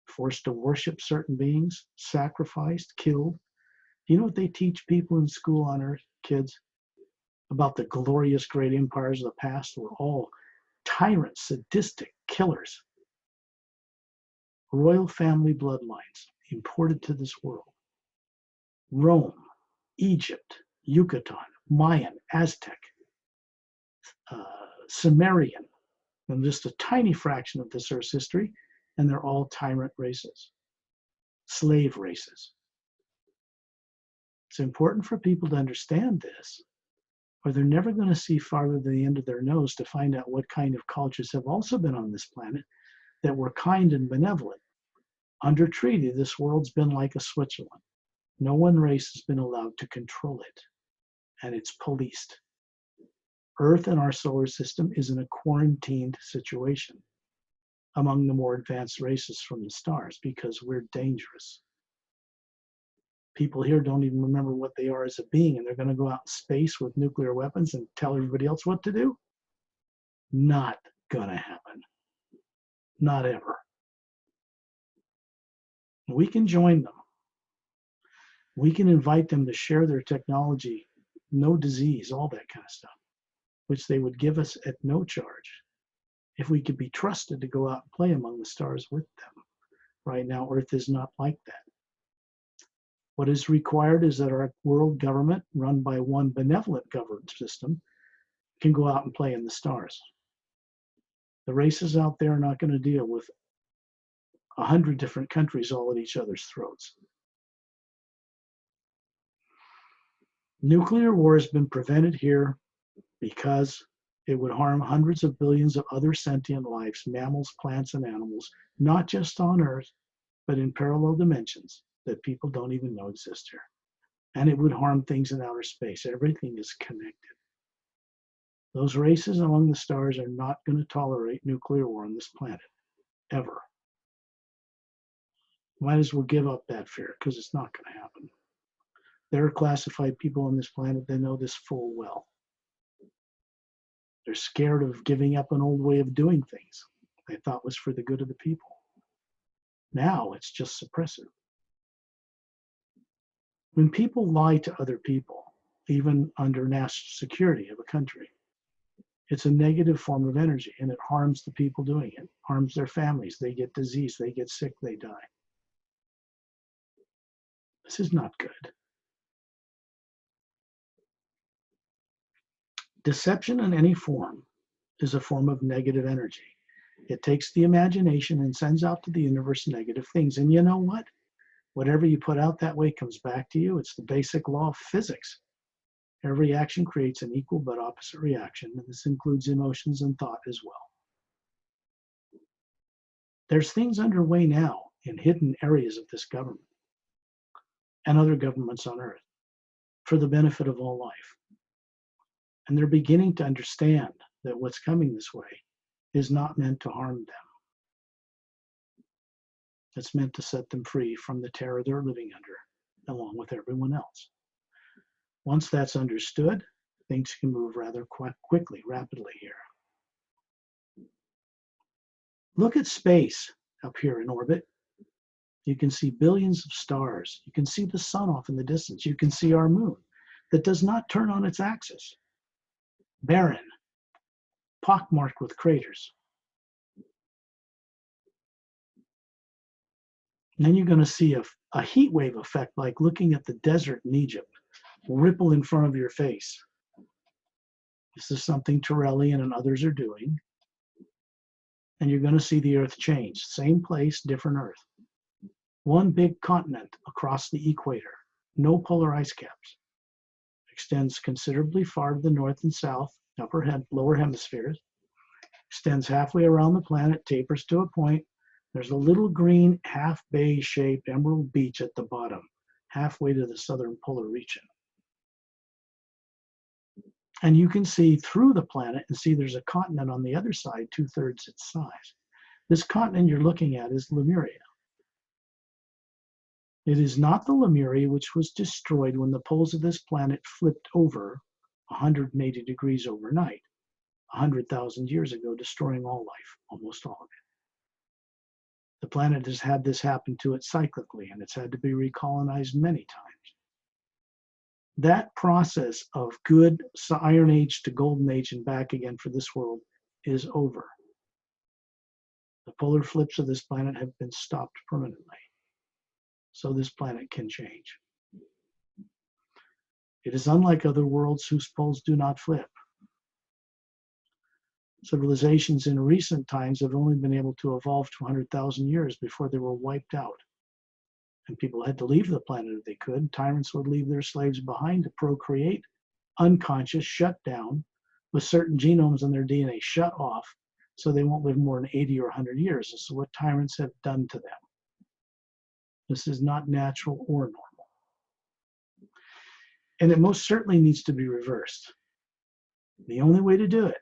forced to worship certain beings, sacrificed, killed. Do you know what they teach people in school on Earth, kids? About the glorious great empires of the past were all tyrants, sadistic killers. Royal family bloodlines imported to this world. Rome, Egypt, Yucatan, Mayan, Aztec, Sumerian, and just a tiny fraction of this Earth's history, and they're all tyrant races, slave races. It's important for people to understand this, or they're never going to see farther than the end of their nose to find out what kind of cultures have also been on this planet that were kind and benevolent, Under treaty, this world's been like a Switzerland. No one race has been allowed to control it, and it's policed. Earth and our solar system is in a quarantined situation among the more advanced races from the stars because we're dangerous. People here don't even remember what they are as a being, and they're going to go out in space with nuclear weapons and tell everybody else what to do? Not going to happen. Not ever. We can join them. We can invite them to share their technology, no disease, all that kind of stuff, which they would give us at no charge if we could be trusted to go out and play among the stars with them. Right now, Earth is not like that. What is required is that our world government, run by one benevolent government system, can go out and play in the stars. The races out there are not going to deal with 100 different countries all at each other's throats. Nuclear war has been prevented here because it would harm hundreds of billions of other sentient lives, mammals, plants, and animals, not just on Earth, but in parallel dimensions that people don't even know exist here. And it would harm things in outer space. Everything is connected. Those races among the stars are not going to tolerate nuclear war on this planet, ever. Might as well give up that fear, because it's not going to happen. There are classified people on this planet that know this full well. They're scared of giving up an old way of doing things they thought was for the good of the people. Now it's just suppressive. When people lie to other people, even under national security of a country, it's a negative form of energy, and it harms the people doing it, harms their families. They get disease, they get sick, they die. This is not good. Deception in any form is a form of negative energy. It takes the imagination and sends out to the universe negative things. And you know what? Whatever you put out that way comes back to you. It's the basic law of physics. Every action creates an equal but opposite reaction, and this includes emotions and thought as well. There's things underway now in hidden areas of this government and other governments on Earth for the benefit of all life. And they're beginning to understand that what's coming this way is not meant to harm them. It's meant to set them free from the terror they're living under, along with everyone else. Once that's understood, things can move rather quickly, rapidly here. Look at space up here in orbit. You can see billions of stars. You can see the sun off in the distance. You can see our moon that does not turn on its axis. Barren, pockmarked with craters. And then you're going to see a heat wave effect, like looking at the desert in Egypt, ripple in front of your face. This is something Torellian and others are doing. And you're going to see the Earth change. Same place, different Earth. One big continent across the equator, no polar ice caps. Extends considerably far to the north and south, lower hemispheres. Extends halfway around the planet, tapers to a point. There's a little green, half bay-shaped emerald beach at the bottom, halfway to the southern polar region. And you can see through the planet and see there's a continent on the other side, 2/3 its size. This continent you're looking at is Lemuria. It is not the Lemuria which was destroyed when the poles of this planet flipped over 180 degrees overnight, 100,000 years ago, destroying all life, almost all of it. The planet has had this happen to it cyclically, and it's had to be recolonized many times. That process of good Iron Age to Golden Age and back again for this world is over. The polar flips of this planet have been stopped permanently, so this planet can change. It is unlike other worlds whose poles do not flip. Civilizations in recent times have only been able to evolve 200,000 years before they were wiped out. And people had to leave the planet if they could. Tyrants would leave their slaves behind to procreate, unconscious, shut down, with certain genomes in their DNA shut off, so they won't live more than 80 or 100 years. This is what tyrants have done to them. This is not natural or normal. And it most certainly needs to be reversed. The only way to do it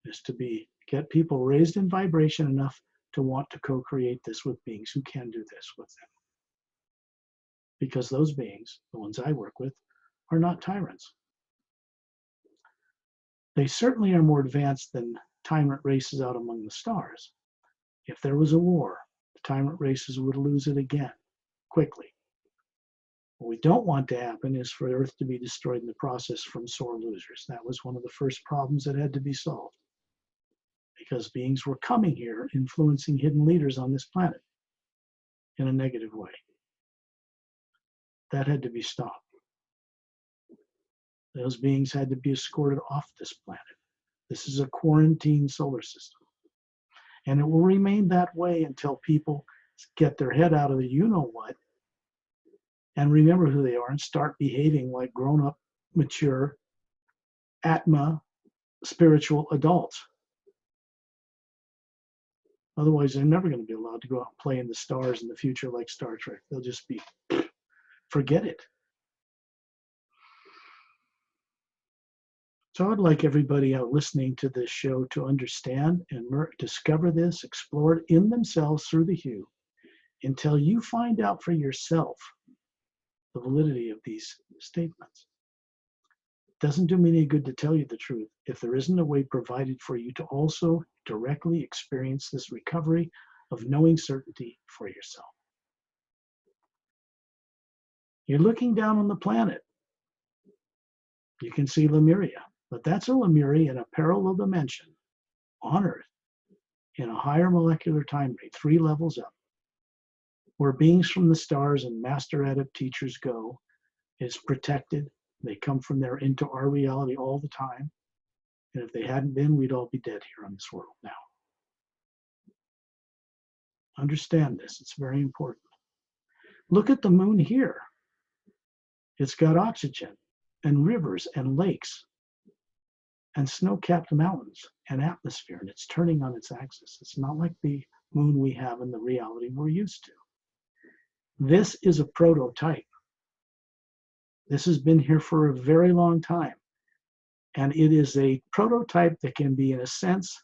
is to get people raised in vibration enough to want to co-create this with beings who can do this with them. Because those beings, the ones I work with, are not tyrants. They certainly are more advanced than tyrant races out among the stars. If there was a war, the tyrant races would lose it again, quickly. What we don't want to happen is for Earth to be destroyed in the process from sore losers. That was one of the first problems that had to be solved. Because beings were coming here, influencing hidden leaders on this planet in a negative way. That had to be stopped. Those beings had to be escorted off this planet. This is a quarantined solar system. And it will remain that way until people get their head out of the you-know-what and remember who they are and start behaving like grown-up, mature, Atma, spiritual adults. Otherwise, they're never going to be allowed to go out and play in the stars in the future like Star Trek. They'll just be, forget it. So I'd like everybody out listening to this show to understand and discover this, explore it in themselves through the hue, until you find out for yourself the validity of these statements. It doesn't do me any good to tell you the truth if there isn't a way provided for you to also directly experience this recovery of knowing certainty for yourself. You're looking down on the planet. You can see Lemuria. But that's a Lemuria in a parallel dimension on Earth in a higher molecular time rate, 3 levels up, where beings from the stars and master adept teachers go, is protected. They come from there into our reality all the time. And if they hadn't been, we'd all be dead here on this world now. Understand this, it's very important. Look at the moon here. It's got oxygen and rivers and lakes and snow-capped mountains and atmosphere, and it's turning on its axis. It's not like the moon we have in the reality we're used to. This is a prototype. This has been here for a very long time, and it is a prototype that can be, in a sense,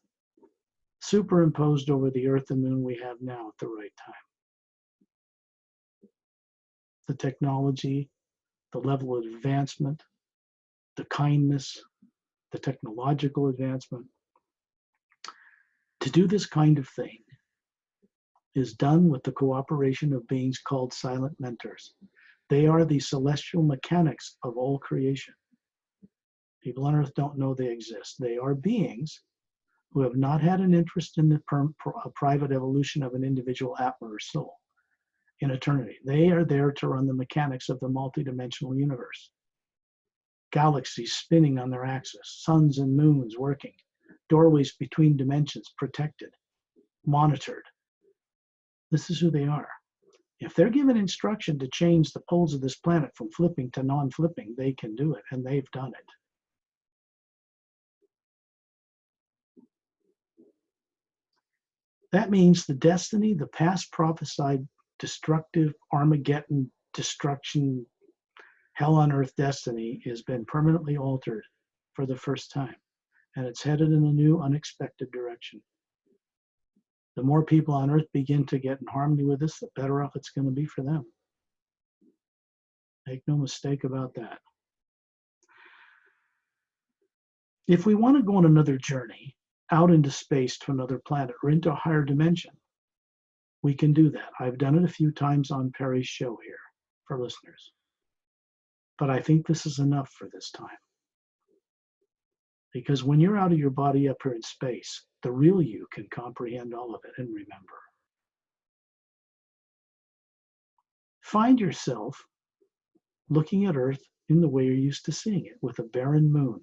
superimposed over the Earth and moon we have now at the right time. The technology, the level of advancement, the kindness, the technological advancement. To do this kind of thing is done with the cooperation of beings called silent mentors. They are the celestial mechanics of all creation. People on Earth don't know they exist. They are beings who have not had an interest in the private evolution of an individual Atma or soul in eternity. They are there to run the mechanics of the multidimensional universe. Galaxies spinning on their axis, suns and moons working, doorways between dimensions protected, monitored. This is who they are. If they're given instruction to change the poles of this planet from flipping to non-flipping, they can do it, and they've done it. That means the destiny, the past prophesied destructive Armageddon destruction, hell on earth destiny has been permanently altered for the first time, and it's headed in a new, unexpected direction. The more people on Earth begin to get in harmony with this, the better off it's going to be for them. Make no mistake about that. If we want to go on another journey out into space to another planet or into a higher dimension, we can do that. I've done it a few times on Perry's show here for listeners. But I think this is enough for this time. Because when you're out of your body up here in space, the real you can comprehend all of it and remember. Find yourself looking at Earth in the way you're used to seeing it, with a barren moon.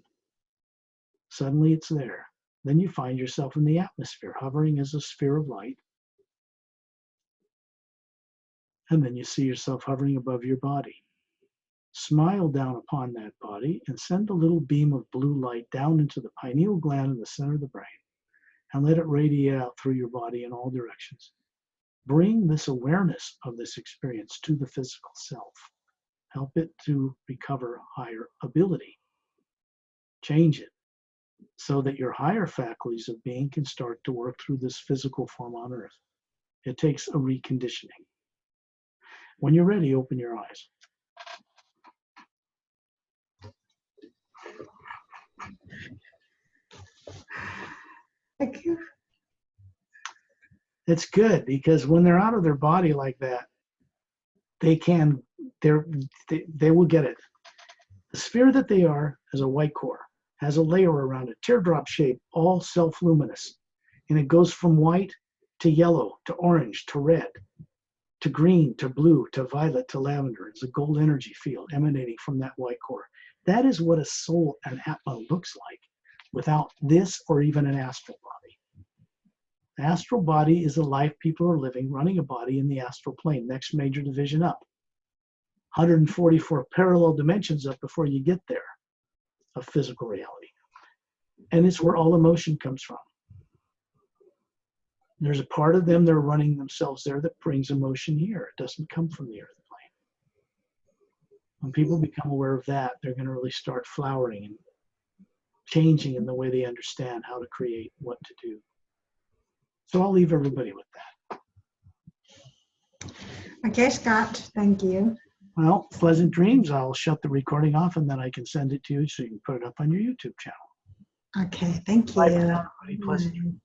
Suddenly it's there. Then you find yourself in the atmosphere, hovering as a sphere of light. And then you see yourself hovering above your body. Smile down upon that body and send a little beam of blue light down into the pineal gland in the center of the brain, and let it radiate out through your body in all directions. Bring this awareness of this experience to the physical self. Help it to recover higher ability. Change it so that your higher faculties of being can start to work through this physical form on earth. It takes a reconditioning. When you're ready, open your eyes. Thank you. It's good because when they're out of their body like that, they will get it. The sphere that they are has a white core, has a layer around it, teardrop shape, all self-luminous. And it goes from white to yellow, to orange, to red, to green, to blue, to violet, to lavender. It's a gold energy field emanating from that white core. That is what a soul, an Atma, looks like without this or even an astral body. The astral body is a life people are living, running a body in the astral plane, next major division up. 144 parallel dimensions up before you get there of physical reality. And it's where all emotion comes from. There's a part of them that are running themselves there that brings emotion here. It doesn't come from the earth plane. When people become aware of that, they're going to really start flowering and changing in the way they understand how to create, what to do. So I'll leave everybody with that. Okay, Scott, thank you. Well, pleasant dreams. I'll shut the recording off and then I can send it to you so you can put it up on your YouTube channel. Okay, thank you. Bye for now, everybody. Pleasant dreams.